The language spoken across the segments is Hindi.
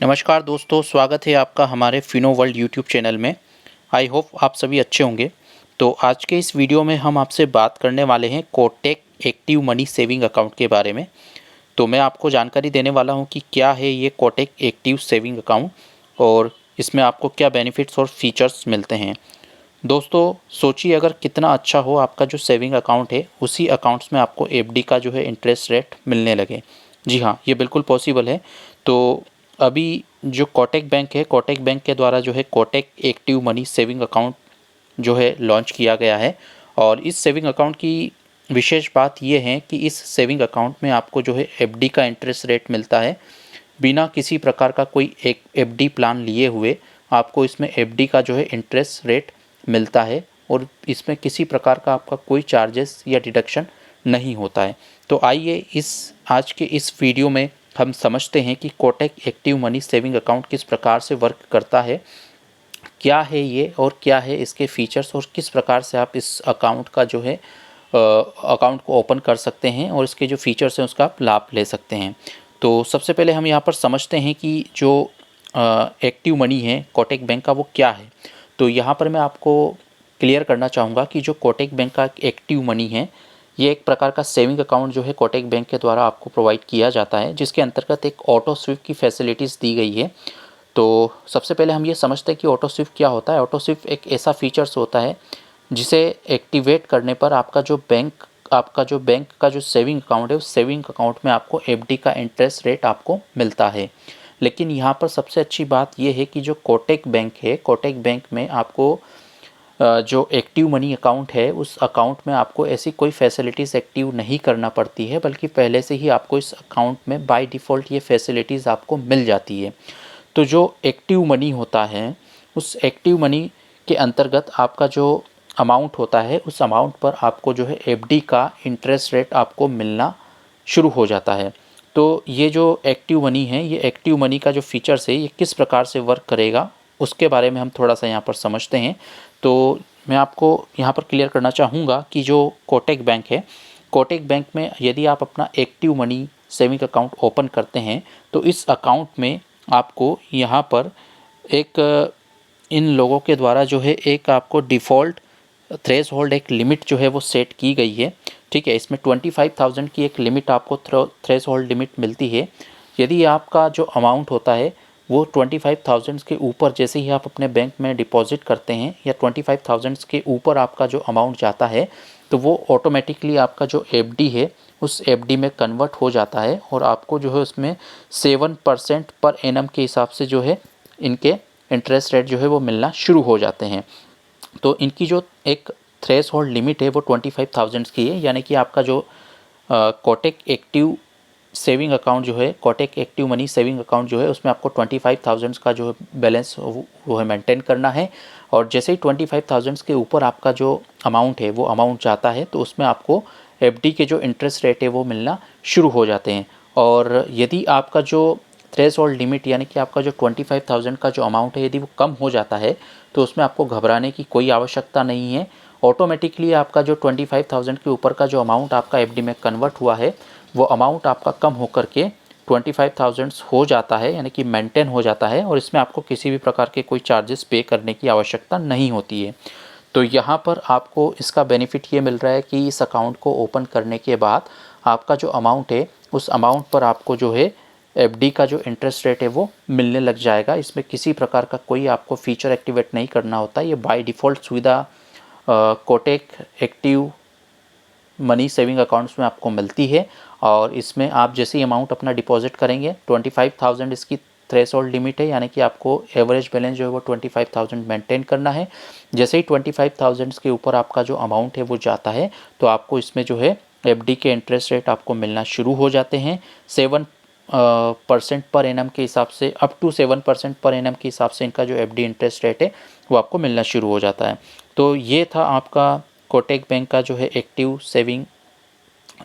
नमस्कार दोस्तों, स्वागत है आपका हमारे फिनो वर्ल्ड यूट्यूब चैनल में। आई होप आप सभी अच्छे होंगे। तो आज के इस वीडियो में हम आपसे बात करने वाले हैं Kotak active money saving account के बारे में। तो मैं आपको जानकारी देने वाला हूं कि क्या है ये कोटक एक्टिव सेविंग अकाउंट और इसमें आपको क्या बेनिफिट्स और फीचर्स मिलते हैं। दोस्तों सोचिए, अगर कितना अच्छा हो आपका जो सेविंग अकाउंट है, उसी अकाउंट्स में आपको एफडी का जो है इंटरेस्ट रेट मिलने लगे। जी हाँ, ये बिल्कुल पॉसिबल है। तो अभी जो कोटक बैंक है, कोटक बैंक के द्वारा जो है Kotak active money saving account जो है लॉन्च किया गया है। और इस सेविंग अकाउंट की विशेष बात ये है कि इस सेविंग अकाउंट में आपको जो है एफडी का इंटरेस्ट रेट मिलता है। बिना किसी प्रकार का कोई एक एफडी प्लान लिए हुए आपको इसमें एफडी का जो है इंटरेस्ट रेट मिलता है और इसमें किसी प्रकार का आपका कोई चार्जेस या डिडक्शन नहीं होता है। तो आइए इस आज के इस वीडियो में हम समझते हैं कि Kotak active money saving account किस प्रकार से वर्क करता है, क्या है ये और क्या है इसके फीचर्स और किस प्रकार से आप इस अकाउंट का जो है अकाउंट को ओपन कर सकते हैं और इसके जो फीचर्स हैं उसका आप लाभ ले सकते हैं। तो सबसे पहले हम यहाँ पर समझते हैं कि जो एक्टिव मनी है कोटक बैंक का वो क्या है। तो यहाँ पर मैं आपको क्लियर करना चाहूँगा कि जो कोटक बैंक का एक्टिव मनी है, ये एक प्रकार का सेविंग अकाउंट जो है कोटक बैंक के द्वारा आपको प्रोवाइड किया जाता है, जिसके अंतर्गत एक ऑटो स्विफ्ट की फैसिलिटीज़ दी गई है। तो सबसे पहले हम ये समझते हैं कि ऑटो स्विफ्ट क्या होता है। ऑटो स्विफ्ट एक ऐसा फीचर्स होता है जिसे एक्टिवेट करने पर आपका जो बैंक का जो सेविंग अकाउंट है, उस सेविंग अकाउंट में आपको एफडी का इंटरेस्ट रेट आपको मिलता है। लेकिन यहाँ पर सबसे अच्छी बात यह है कि जो कोटक बैंक है, कोटक बैंक में आपको जो एक्टिव मनी अकाउंट है, उस अकाउंट में आपको ऐसी कोई फैसिलिटीज़ एक्टिव नहीं करना पड़ती है, बल्कि पहले से ही आपको इस अकाउंट में बाय डिफ़ॉल्ट ये फैसिलिटीज़ आपको मिल जाती है। तो जो एक्टिव मनी होता है, उस एक्टिव मनी के अंतर्गत आपका जो अमाउंट होता है, उस अमाउंट पर आपको जो है एफडी का इंटरेस्ट रेट आपको मिलना शुरू हो जाता है। तो ये जो एक्टिव मनी है, ये एक्टिव मनी का जो फीचर्स है, ये किस प्रकार से वर्क करेगा उसके बारे में हम थोड़ा सा यहाँ पर समझते हैं। तो मैं आपको यहाँ पर क्लियर करना चाहूँगा कि जो कोटक बैंक है, कोटक बैंक में यदि आप अपना active money saving account open करते हैं, तो इस अकाउंट में आपको यहाँ पर एक इन लोगों के द्वारा जो है एक आपको डिफ़ॉल्ट थ्रेश होल्ड एक लिमिट जो है वो सेट की गई है। ठीक है, इसमें 25,000 की एक लिमिट आपको थ्रेश होल्ड लिमिट मिलती है। यदि आपका जो अमाउंट होता है वो 25,000 के ऊपर, जैसे ही आप अपने बैंक में डिपॉजिट करते हैं या 25,000 के ऊपर आपका जो अमाउंट जाता है, तो वो ऑटोमेटिकली आपका जो एफडी है उस एफडी में कन्वर्ट हो जाता है और आपको जो है उसमें 7% पर एनम के हिसाब से जो है इनके इंटरेस्ट रेट जो है वो मिलना शुरू हो जाते हैं। तो इनकी जो एक थ्रेश होल्ड लिमिट है वो 25,000 की है, यानी कि आपका जो कोटक एक्टिव सेविंग अकाउंट जो है, Kotak active money saving account जो है, उसमें आपको 25,000 का जो बैलेंस वो है मेंटेन करना है। और जैसे ही 25,000 के ऊपर आपका जो अमाउंट है वो अमाउंट जाता है, तो उसमें आपको एफडी के जो इंटरेस्ट रेट है वो मिलना शुरू हो जाते हैं। और यदि आपका जो थ्रेश होल्ड लिमिट यानी कि आपका जो 25,000 का जो अमाउंट है, यदि वो कम हो जाता है, तो उसमें आपको घबराने की कोई आवश्यकता नहीं है। ऑटोमेटिकली आपका जो 25,000 के ऊपर का जो अमाउंट आपका एफडी में कन्वर्ट हुआ है, वो अमाउंट आपका कम होकर के 25,000 हो जाता है, यानी कि मेंटेन हो जाता है और इसमें आपको किसी भी प्रकार के कोई चार्जेस पे करने की आवश्यकता नहीं होती है। तो यहाँ पर आपको इसका बेनिफिट ये मिल रहा है कि इस अकाउंट को ओपन करने के बाद आपका जो अमाउंट है, उस अमाउंट पर आपको जो है एफडी का जो इंटरेस्ट रेट है वो मिलने लग जाएगा। इसमें किसी प्रकार का कोई आपको फीचर एक्टिवेट नहीं करना होता। ये बाय डिफ़ॉल्ट सुविधा Kotak active money saving accounts में आपको मिलती है। और इसमें आप जैसे ही अमाउंट अपना डिपॉजिट करेंगे, 25,000 इसकी थ्रेश होल्ड लिमिट है, यानी कि आपको एवरेज बैलेंस जो है वो 25,000 मेंटेन करना है। जैसे ही 25,000 के ऊपर आपका जो अमाउंट है वो जाता है, तो आपको इसमें जो है एफडी के इंटरेस्ट रेट आपको मिलना शुरू हो जाते हैं। 7% पर एनम के हिसाब से, अप टू 7% पर एनम के हिसाब से इनका जो एफडी इंटरेस्ट रेट है वो आपको मिलना शुरू हो जाता है। तो ये था आपका कोटक बैंक का जो है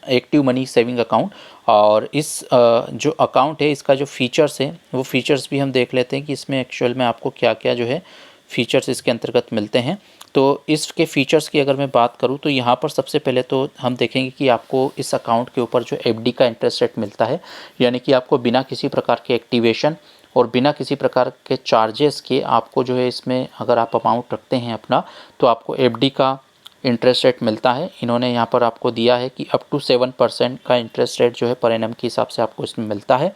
एक्टिव मनी सेविंग अकाउंट। और इस जो अकाउंट है, इसका जो फीचर्स है वो फीचर्स भी हम देख लेते हैं कि इसमें एक्चुअल में आपको क्या क्या जो है फीचर्स इसके अंतर्गत मिलते हैं। तो इसके फीचर्स की अगर मैं बात करूं, तो यहाँ पर सबसे पहले तो हम देखेंगे कि आपको इस अकाउंट के ऊपर जो एफडी का इंटरेस्ट रेट मिलता है, यानी कि आपको बिना किसी प्रकार के एक्टिवेशन और बिना किसी प्रकार के चार्जेस के आपको जो है इसमें अगर आप अमाउंट रखते हैं अपना तो आपको एफडी का इंटरेस्ट रेट मिलता है। इन्होंने यहाँ पर आपको दिया है कि अप टू 7% का इंटरेस्ट रेट जो है पर एनम के हिसाब से आपको इसमें मिलता है।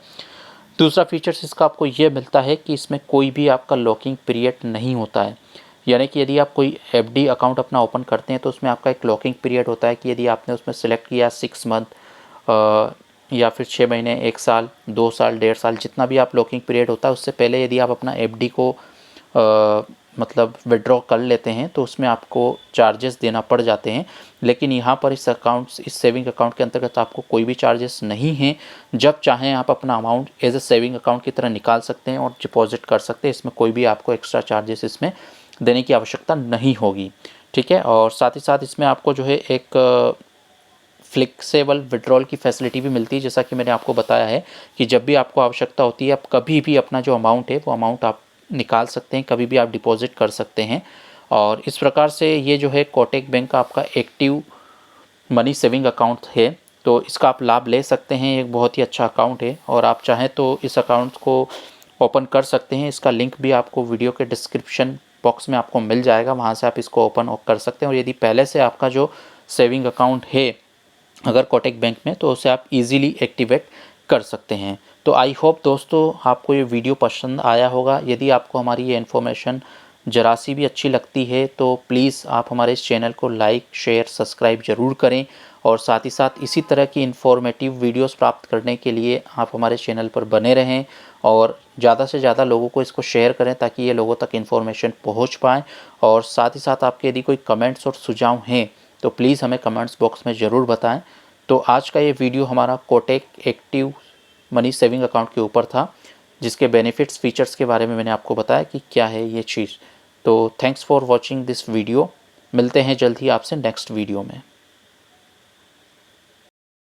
दूसरा फीचर्स इसका आपको ये मिलता है कि इसमें कोई भी आपका लॉकिंग पीरियड नहीं होता है, यानी कि यदि आप कोई एफडी अकाउंट अपना ओपन करते हैं तो उसमें आपका एक लॉकिंग पीरियड होता है कि यदि आपने उसमें सेलेक्ट किया 6 मंथ या फिर 6 महीने, 1 साल, 2 साल, 1.5 साल, जितना भी आप लॉकिंग पीरियड होता है उससे पहले यदि आप अपना एफडी को मतलब विड्रॉ कर लेते हैं तो उसमें आपको चार्जेस देना पड़ जाते हैं। लेकिन यहाँ पर इस सेविंग अकाउंट के अंतर्गत आपको कोई भी चार्जेस नहीं हैं। जब चाहें आप अपना amount as a saving account की तरह निकाल सकते हैं और डिपॉजिट कर सकते हैं। इसमें कोई भी आपको एक्स्ट्रा चार्जेस इसमें देने की आवश्यकता नहीं होगी, ठीक है। और साथ ही साथ इसमें आपको जो है एक फ्लेक्सिबल विड्रॉल की फैसिलिटी भी मिलती है। जैसा कि मैंने आपको बताया है कि जब भी आपको आवश्यकता होती है आप कभी भी अपना जो अमाउंट है वो अमाउंट आप निकाल सकते हैं, कभी भी आप डिपॉजिट कर सकते हैं। और इस प्रकार से ये जो है कोटक बैंक का आपका एक्टिव मनी सेविंग अकाउंट है, तो इसका आप लाभ ले सकते हैं। एक बहुत ही अच्छा अकाउंट है और आप चाहें तो इस अकाउंट को ओपन कर सकते हैं। इसका लिंक भी आपको वीडियो के डिस्क्रिप्शन बॉक्स में आपको मिल जाएगा, वहाँ से आप इसको ओपन कर सकते हैं। और यदि पहले से आपका जो सेविंग अकाउंट है अगर कोटक बैंक में तो उसे आप इजीली एक्टिवेट कर सकते हैं। तो आई होप दोस्तों आपको ये वीडियो पसंद आया होगा। यदि आपको हमारी ये इन्फॉर्मेशन ज़रा सी भी अच्छी लगती है तो प्लीज़ आप हमारे इस चैनल को लाइक, शेयर, सब्सक्राइब ज़रूर करें। और साथ ही साथ इसी तरह की इन्फॉर्मेटिव वीडियोस प्राप्त करने के लिए आप हमारे चैनल पर बने रहें और ज़्यादा से ज़्यादा लोगों को इसको शेयर करें ताकि ये लोगों तक इन्फॉर्मेशन पहुँच पाए। और साथ ही साथ आपके यदि कोई कमेंट्स और सुझाव हैं तो प्लीज़ हमें कमेंट्स बॉक्स में ज़रूर बताएं। तो आज का ये वीडियो हमारा Kotak active money saving account के ऊपर था, जिसके बेनिफिट्स फीचर्स के बारे में मैंने आपको बताया कि क्या है ये चीज़। तो thanks for watching this video. मिलते हैं जल्द ही आपसे नेक्स्ट वीडियो में।